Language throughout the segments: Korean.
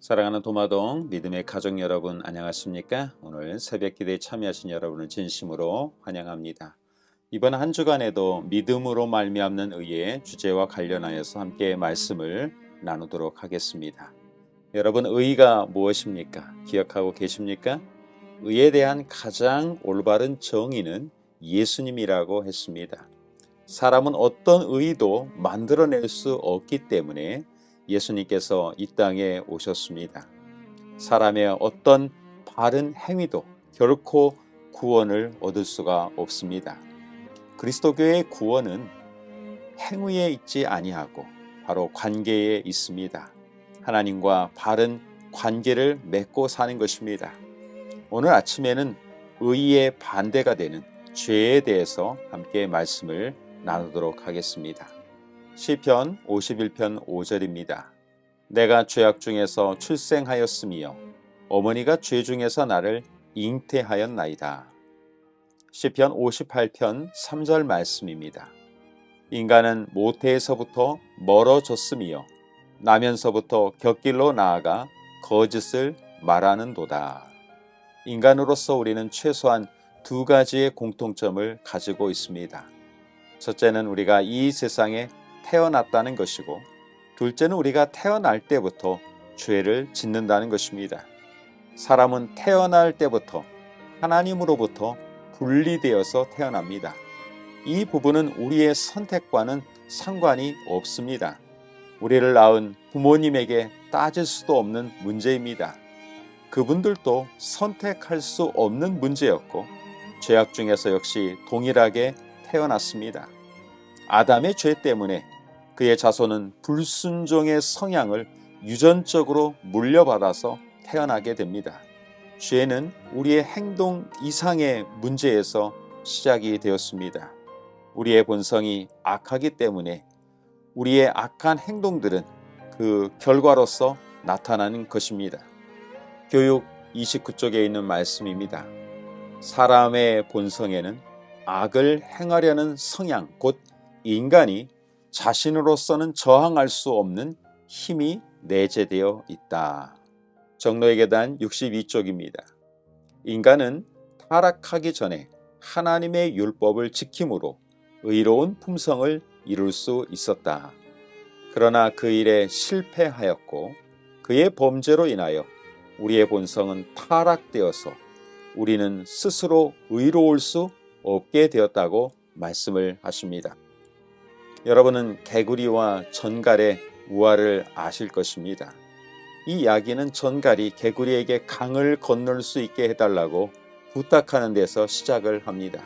사랑하는 도마동 믿음의 가족 여러분 안녕하십니까? 오늘 새벽 기도에 참여하신 여러분을 진심으로 환영합니다. 이번 한 주간에도 믿음으로 말미암는 의의 주제와 관련하여서 함께 말씀을 나누도록 하겠습니다. 여러분, 의가 무엇입니까? 기억하고 계십니까? 의에 대한 가장 올바른 정의는 예수님이라고 했습니다. 사람은 어떤 의도 만들어낼 수 없기 때문에 예수님께서 이 땅에 오셨습니다. 사람의 어떤 바른 행위도 결코 구원을 얻을 수가 없습니다. 그리스도교의 구원은 행위에 있지 아니하고 바로 관계에 있습니다. 하나님과 바른 관계를 맺고 사는 것입니다. 오늘 아침에는 의의 반대가 되는 죄에 대해서 함께 말씀을 나누도록 하겠습니다. 시편 51편 5절입니다. 내가 죄악 중에서 출생하였으며 어머니가 죄 중에서 나를 잉태하였나이다. 시편 58편 3절 말씀입니다. 인간은 모태에서부터 멀어졌으며 나면서부터 곁길로 나아가 거짓을 말하는도다. 인간으로서 우리는 최소한 두 가지의 공통점을 가지고 있습니다. 첫째는 우리가 이 세상에 태어났다는 것이고, 둘째는 우리가 태어날 때부터 죄를 짓는다는 것입니다. 사람은 태어날 때부터 하나님으로부터 분리되어서 태어납니다. 이 부분은 우리의 선택과는 상관이 없습니다. 우리를 낳은 부모님에게 따질 수도 없는 문제입니다. 그분들도 선택할 수 없는 문제였고, 죄악 중에서 역시 동일하게 태어났습니다. 아담의 죄 때문에 그의 자손은 불순종의 성향을 유전적으로 물려받아서 태어나게 됩니다. 죄는 우리의 행동 이상의 문제에서 시작이 되었습니다. 우리의 본성이 악하기 때문에 우리의 악한 행동들은 그 결과로서 나타나는 것입니다. 교육 29쪽에 있는 말씀입니다. 사람의 본성에는 악을 행하려는 성향, 곧 인간이 자신으로서는 저항할 수 없는 힘이 내재되어 있다. 정로의 계단 62쪽입니다. 인간은 타락하기 전에 하나님의 율법을 지킴으로 의로운 품성을 이룰 수 있었다. 그러나 그 일에 실패하였고 그의 범죄로 인하여 우리의 본성은 타락되어서 우리는 스스로 의로울 수 없게 되었다고 말씀을 하십니다. 여러분은 개구리와 전갈의 우화를 아실 것입니다. 이 이야기는 전갈이 개구리에게 강을 건널 수 있게 해달라고 부탁하는 데서 시작을 합니다.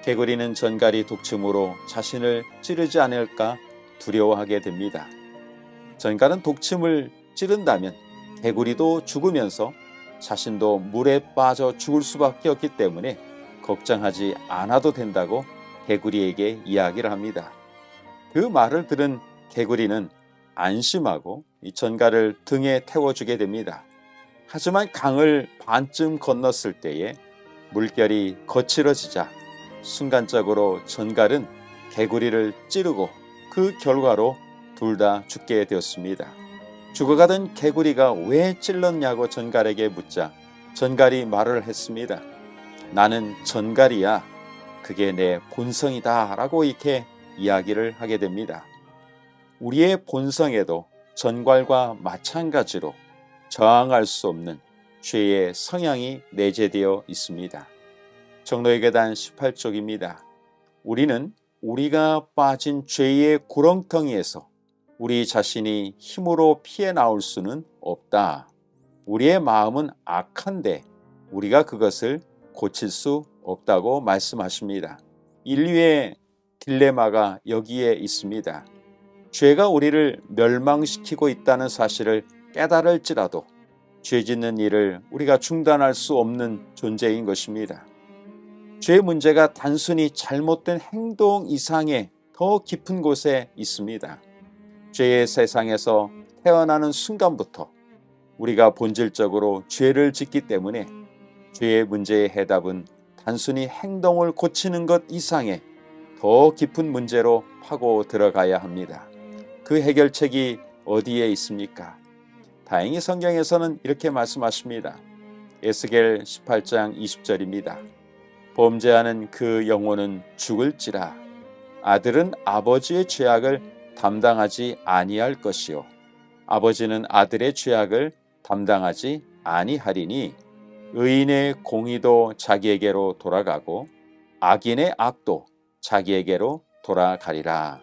개구리는 전갈이 독침으로 자신을 찌르지 않을까 두려워하게 됩니다. 전갈은 독침을 찌른다면 개구리도 죽으면서 자신도 물에 빠져 죽을 수밖에 없기 때문에 걱정하지 않아도 된다고 개구리에게 이야기를 합니다. 그 말을 들은 개구리는 안심하고 이 전갈을 등에 태워주게 됩니다. 하지만 강을 반쯤 건넜을 때에 물결이 거칠어지자 순간적으로 전갈은 개구리를 찌르고 그 결과로 둘 다 죽게 되었습니다. 죽어가던 개구리가 왜 찔렀냐고 전갈에게 묻자 전갈이 말을 했습니다. 나는 전갈이야. 그게 내 본성이다 라고 이렇게 이야기를 하게 됩니다. 우리의 본성에도 전갈과 마찬가지로 저항할 수 없는 죄의 성향이 내재되어 있습니다. 정로의 계단 18쪽입니다. 우리는 우리가 빠진 죄의 구렁텅이에서 우리 자신이 힘으로 피해 나올 수는 없다. 우리의 마음은 악한데 우리가 그것을 고칠 수 없다고 말씀하십니다. 인류의 딜레마가 여기에 있습니다. 죄가 우리를 멸망시키고 있다는 사실을 깨달을지라도 죄 짓는 일을 우리가 중단할 수 없는 존재인 것입니다. 죄의 문제가 단순히 잘못된 행동 이상의 더 깊은 곳에 있습니다. 죄의 세상에서 태어나는 순간부터 우리가 본질적으로 죄를 짓기 때문에 죄의 문제의 해답은 단순히 행동을 고치는 것 이상의 더 깊은 문제로 파고 들어가야 합니다. 그 해결책이 어디에 있습니까? 다행히 성경에서는 이렇게 말씀하십니다. 에스겔 18장 20절입니다. 범죄하는 그 영혼은 죽을지라. 아들은 아버지의 죄악을 담당하지 아니할 것이요 아버지는 아들의 죄악을 담당하지 아니하리니 의인의 공의도 자기에게로 돌아가고 악인의 악도 자기에게로 돌아가리라.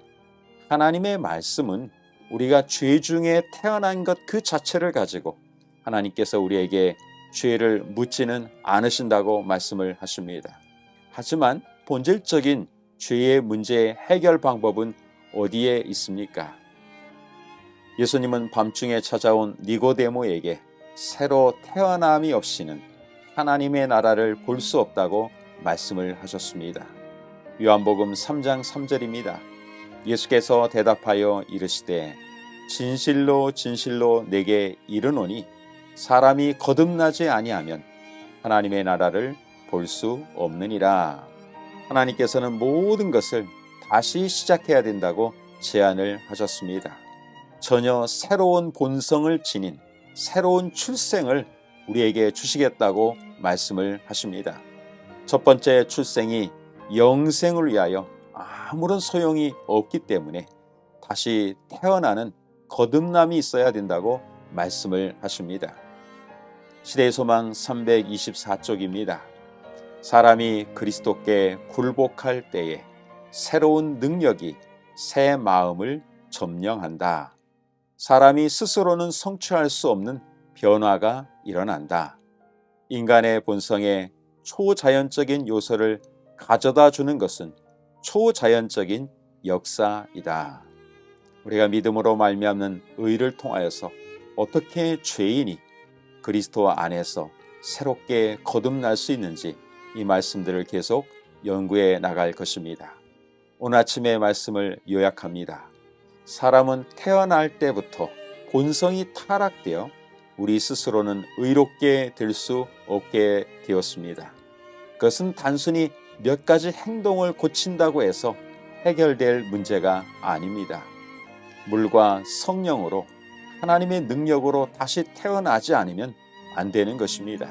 하나님의 말씀은 우리가 죄 중에 태어난 것 그 자체를 가지고 하나님께서 우리에게 죄를 묻지는 않으신다고 말씀을 하십니다. 하지만 본질적인 죄의 문제의 해결 방법은 어디에 있습니까? 예수님은 밤중에 찾아온 니고데모에게 새로 태어남이 없이는 하나님의 나라를 볼 수 없다고 말씀을 하셨습니다. 요한복음 3장 3절입니다. 예수께서 대답하여 이르시되 진실로 진실로 내게 이르노니 사람이 거듭나지 아니하면 하나님의 나라를 볼 수 없느니라. 하나님께서는 모든 것을 다시 시작해야 된다고 제안을 하셨습니다. 전혀 새로운 본성을 지닌 새로운 출생을 우리에게 주시겠다고 말씀을 하십니다. 첫 번째 출생이 영생을 위하여 아무런 소용이 없기 때문에 다시 태어나는 거듭남이 있어야 된다고 말씀을 하십니다. 시대의 소망 324쪽입니다. 사람이 그리스도께 굴복할 때에 새로운 능력이 새 마음을 점령한다. 사람이 스스로는 성취할 수 없는 변화가 일어난다. 인간의 본성에 초자연적인 요소를 가져다 주는 것은 초자연적인 역사이다. 우리가 믿음으로 말미암는 의를 통하여서 어떻게 죄인이 그리스도 안에서 새롭게 거듭날 수 있는지 이 말씀들을 계속 연구해 나갈 것입니다. 오늘 아침의 말씀을 요약합니다. 사람은 태어날 때부터 본성이 타락되어 우리 스스로는 의롭게 될 수 없게 되었습니다. 그것은 단순히 몇 가지 행동을 고친다고 해서 해결될 문제가 아닙니다. 물과 성령으로 하나님의 능력으로 다시 태어나지 않으면 안 되는 것입니다.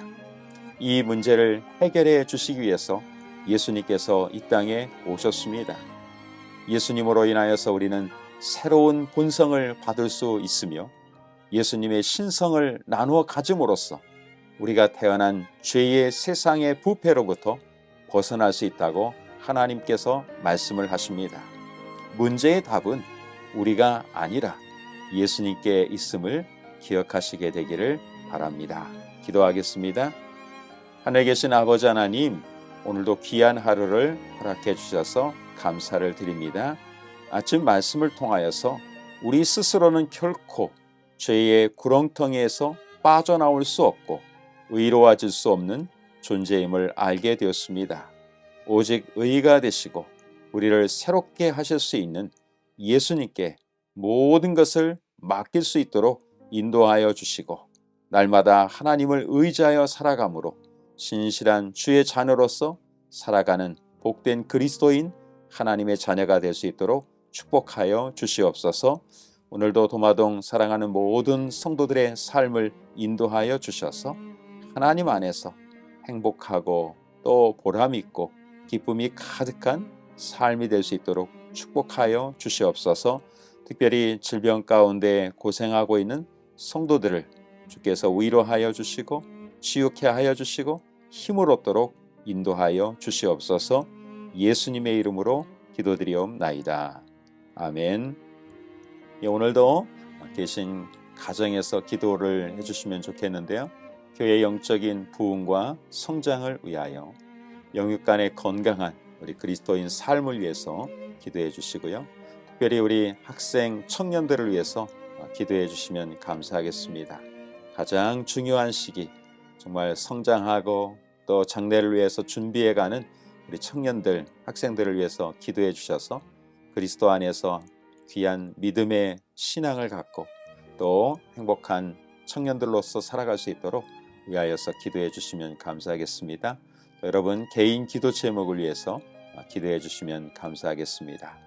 이 문제를 해결해 주시기 위해서 예수님께서 이 땅에 오셨습니다. 예수님으로 인하여서 우리는 새로운 본성을 받을 수 있으며 예수님의 신성을 나누어 가짐으로써 우리가 태어난 죄의 세상의 부패로부터 벗어날 수 있다고 하나님께서 말씀을 하십니다. 문제의 답은 우리가 아니라 예수님께 있음을 기억하시게 되기를 바랍니다. 기도하겠습니다. 하늘에 계신 아버지 하나님, 오늘도 귀한 하루를 허락해 주셔서 감사를 드립니다. 아침 말씀을 통하여서 우리 스스로는 결코 죄의 구렁텅이에서 빠져나올 수 없고 의로워질 수 없는 존재임을 알게 되었습니다. 오직 의가 되시고 우리를 새롭게 하실 수 있는 예수님께 모든 것을 맡길 수 있도록 인도하여 주시고 날마다 하나님을 의지하여 살아감으로 신실한 주의 자녀로서 살아가는 복된 그리스도인 하나님의 자녀가 될 수 있도록 축복하여 주시옵소서. 오늘도 도마동 사랑하는 모든 성도들의 삶을 인도하여 주셔서 하나님 안에서 행복하고 또 보람있고 기쁨이 가득한 삶이 될 수 있도록 축복하여 주시옵소서. 특별히 질병 가운데 고생하고 있는 성도들을 주께서 위로하여 주시고 치유케 하여 주시고 힘을 얻도록 인도하여 주시옵소서. 예수님의 이름으로 기도드리옵나이다. 아멘. 오늘도 계신 가정에서 기도를 해주시면 좋겠는데요. 교회의 영적인 부흥과 성장을 위하여 영육 간의 건강한 우리 그리스도인 삶을 위해서 기도해 주시고요. 특별히 우리 학생 청년들을 위해서 기도해 주시면 감사하겠습니다. 가장 중요한 시기, 정말 성장하고 또 장래를 위해서 준비해가는 우리 청년들, 학생들을 위해서 기도해 주셔서 그리스도 안에서 귀한 믿음의 신앙을 갖고 또 행복한 청년들로서 살아갈 수 있도록 위하여서 기도해 주시면 감사하겠습니다. 여러분 개인 기도 제목을 위해서 기도해 주시면 감사하겠습니다.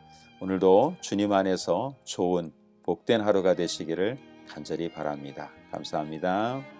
오늘도 주님 안에서 좋은 복된 하루가 되시기를 간절히 바랍니다. 감사합니다.